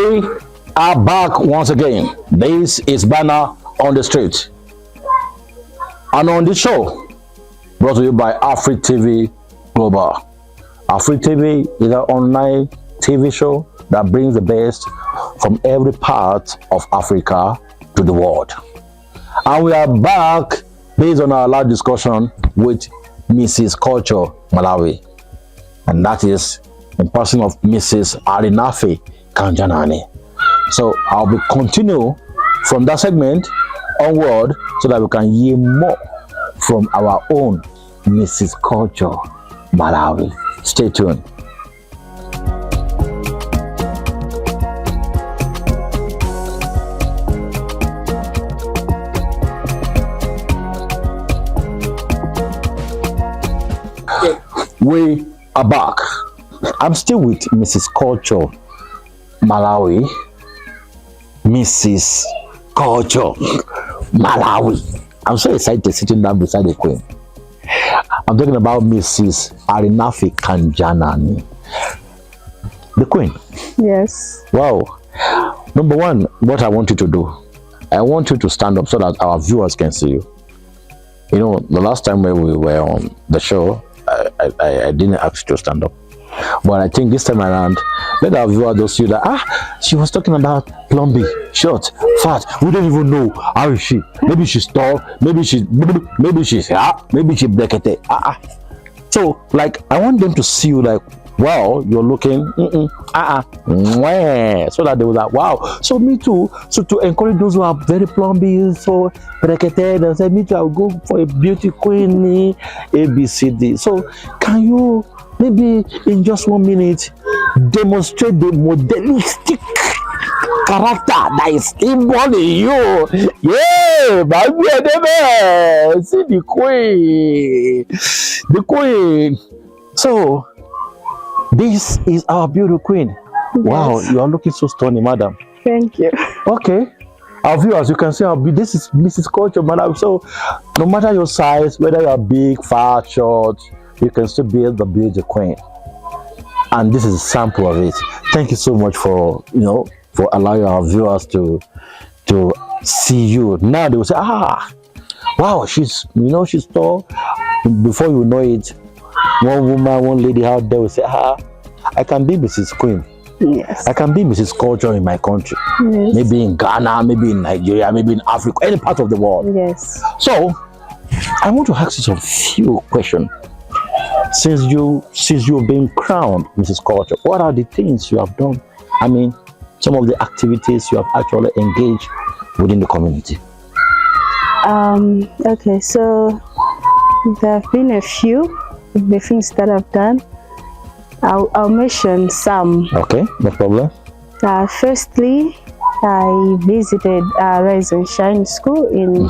We are back once again. This is Bwana on the Street. And on the show, brought to you by Afri TV Global. Afri TV is an online TV show that brings the best from every part of Africa to the world. And we are back based on our last discussion with Mrs. Culture Malawi. And that is in person of Mrs. Alinafe Kanjanani. So I'll be continue from that segment onward so that we can hear more from our own Mrs. Culture Malawi. Stay tuned. We are back. I'm still with Mrs. Culture Malawi. Mrs. Culture Malawi. I'm so excited sitting down beside the Queen. I'm talking about Mrs. Alinafe Kanjanani. The Queen. Yes. Wow. Number one, what I want you to do, I want you to stand up so that our viewers can see you. You know, the last time when we were on the show, I didn't ask you to stand up. But I think this time around, let our viewers just see that, she was talking about plumbing, short, fat. We don't even know how is she. Maybe she's tall, maybe she's maybe she blackete. So, like, I want them to see you like, wow, you're looking, so that they will like, wow. So me too. So to encourage those who are very plumbing, so blackete, and say, me too, I'll go for a beauty queen, ABCD. So can you maybe in just 1 minute demonstrate the modelistic character that is inborn in you? Yeah, baby, see the queen, the queen. So this is our beautiful queen. Yes. Wow, you are looking so stunning, madam. Thank you. Okay, our viewers, you can see how big this is. Mrs. Culture Malawi. So no matter your size, whether you are big, fat, short, you can still be the beauty queen. And this is a sample of it. Thank you so much for for allowing our viewers to see you. Now they will say, wow, she's she's tall. Before you know it, one woman, one lady out there will say, I can be Mrs. Queen. Yes. I can be Mrs. Culture in my country. Yes. Maybe in Ghana, maybe in Nigeria, maybe in Africa, any part of the world. Yes. So I want to ask you some few questions. Since you've been crowned Mrs. Culture, what are the things you have done? I mean, some of the activities you have actually engaged within the community. Okay, so there have been a few of the things that I've done. I'll mention some. Okay, no problem. Firstly, I visited Rise and Shine School in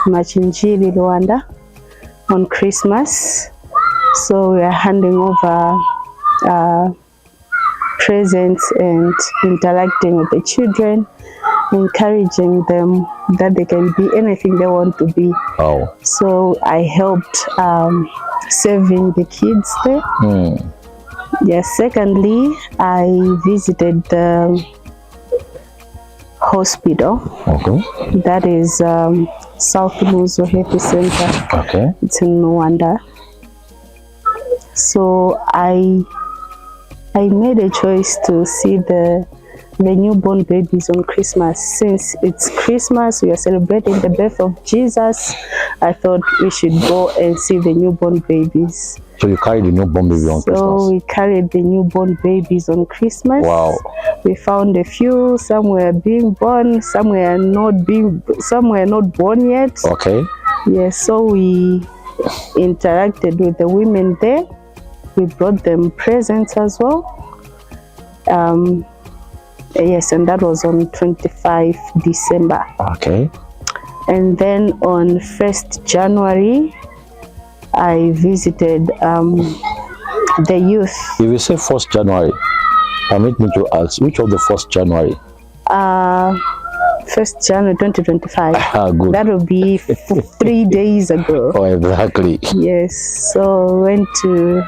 Machinjiri, Rwanda on Christmas. So we are handing over presents and interacting with the children, encouraging them that they can be anything they want to be. Oh. So I helped serving the kids there. Yes. Secondly, I visited the hospital. Okay. That is South Muzo Health Center. Okay. It's in Rwanda. So I made a choice to see the newborn babies on Christmas. Since it's Christmas, we are celebrating the birth of Jesus. I thought we should go and see the newborn babies. So you carried the newborn baby on Christmas? So we carried the newborn babies on Christmas. Wow. We found a few. Some were being born, some were not born yet. Okay. Yes. So we interacted with the women there. We brought them presents as well. Yes, and that was on 25 December. Okay. And then on 1st January, I visited the youth. If you say 1st January, permit me to ask, which of the 1st January? 1st January 2025. Good. That will be 3 days ago. Oh, exactly. Yes. So went to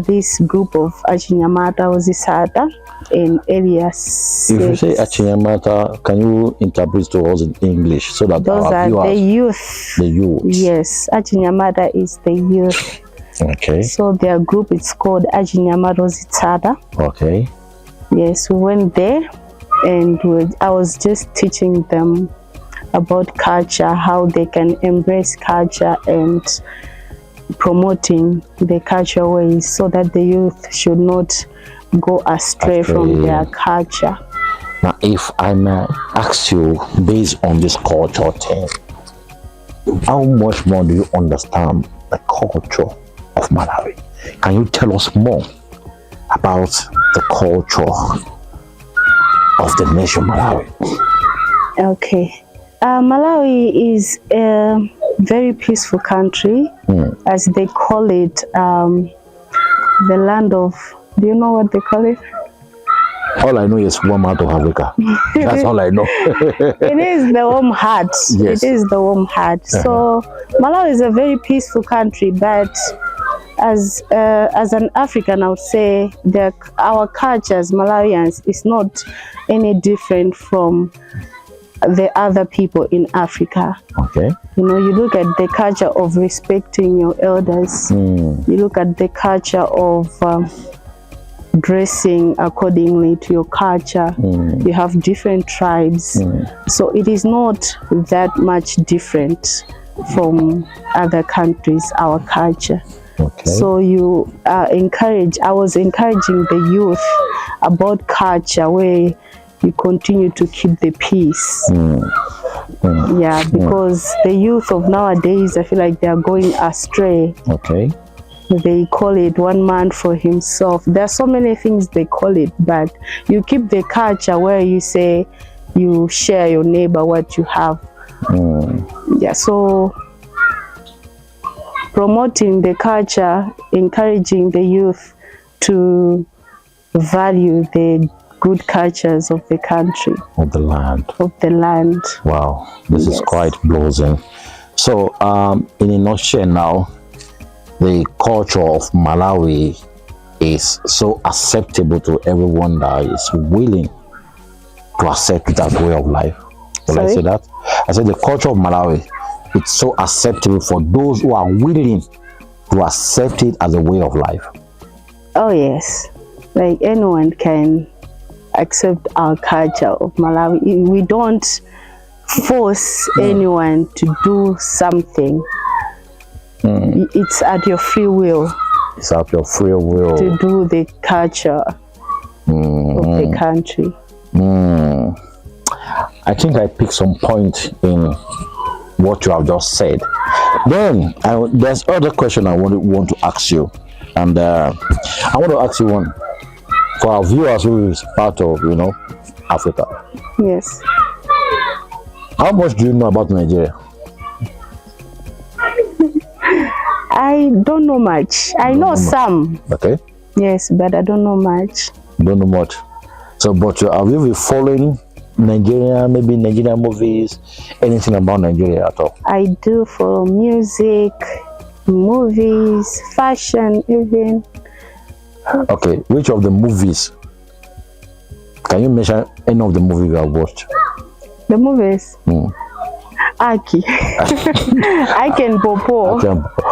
this group of Achinyamata or Zisata in areas. If you say Achinyamata, can you interpret to us in English so that those our are viewers, the youth. the youth? Yes, Achinyamata is the youth. Okay. So their group is called Achinyamata Zitsada. Okay. Yes, we went there and I was just teaching them about culture, how they can embrace culture and promoting the culture ways so that the youth should not go astray from their culture. Now, if I may ask you, based on this culture thing, how much more do you understand the culture of Malawi? Can you tell us more about the culture of the nation Malawi? Okay. Malawi is a very peaceful country, as they call it, the land of, do you know what they call it? All I know is warm heart of Africa. That's all I know. It is the warm heart. Yes. It is the warm heart. So Malawi is a very peaceful country, but as an African, I would say that our culture as Malawians is not any different from the other people in Africa. Okay. You know, you look at the culture of respecting your elders. You look at the culture of dressing accordingly to your culture. You have different tribes. So it is not that much different from other countries, our culture. Okay. So I was encouraging the youth about culture where you continue to keep the peace. Yeah, because the youth of nowadays, I feel like they are going astray. Okay. They call it one man for himself. There are so many things they call it, but you keep the culture where you say you share your neighbor what you have. Yeah, so promoting the culture, encouraging the youth to value the good cultures of the country. Of the land. Of the land. Wow, this is quite blazing. So, in a nutshell now, the culture of Malawi is so acceptable to everyone that is willing to accept that way of life. Will I say that? I said the culture of Malawi, it's so acceptable for those who are willing to accept it as a way of life. Oh yes, like anyone can accept our culture of Malawi. We don't force anyone to do something. It's at your free will. It's at your free will to do the culture of the country. I think I picked some point in what you have just said. Then there's other question I want to ask you, and I want to ask you one for our viewers who is part of Africa. Yes. How much do you know about Nigeria? I don't know much. I know some. Okay. Yes, but I don't know much. Don't know much. So, but have you been following Nigeria, maybe Nigerian movies, anything about Nigeria at all? I do follow music, movies, fashion even. Okay, which of the movies? Can you mention any of the movies you have watched? The movies? Aki. Aki and Popo.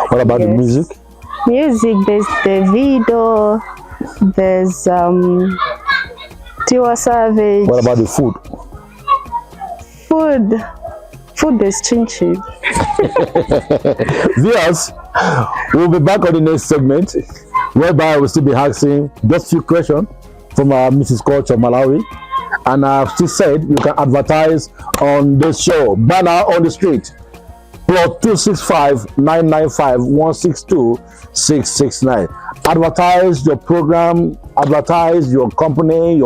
What about the music? Music, there's Davido, there's Tiwa Savage. What about the food? Food is chin-chin. Viewers, we'll be back on the next segment, whereby we'll still be asking just few questions from our Mrs. Culture Malawi. And I've still said you can advertise on this show, Bwana on the Street, +265 995 162 669. Advertise your program, advertise your company,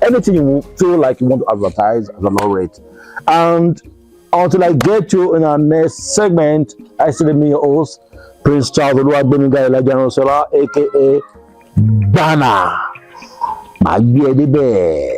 anything you feel like you want to advertise as a low rate. And until I get you in our next segment, I still me your host, Prince Charles Oluwagbemiga Elijah Sola, aka Bwana. My baby bear.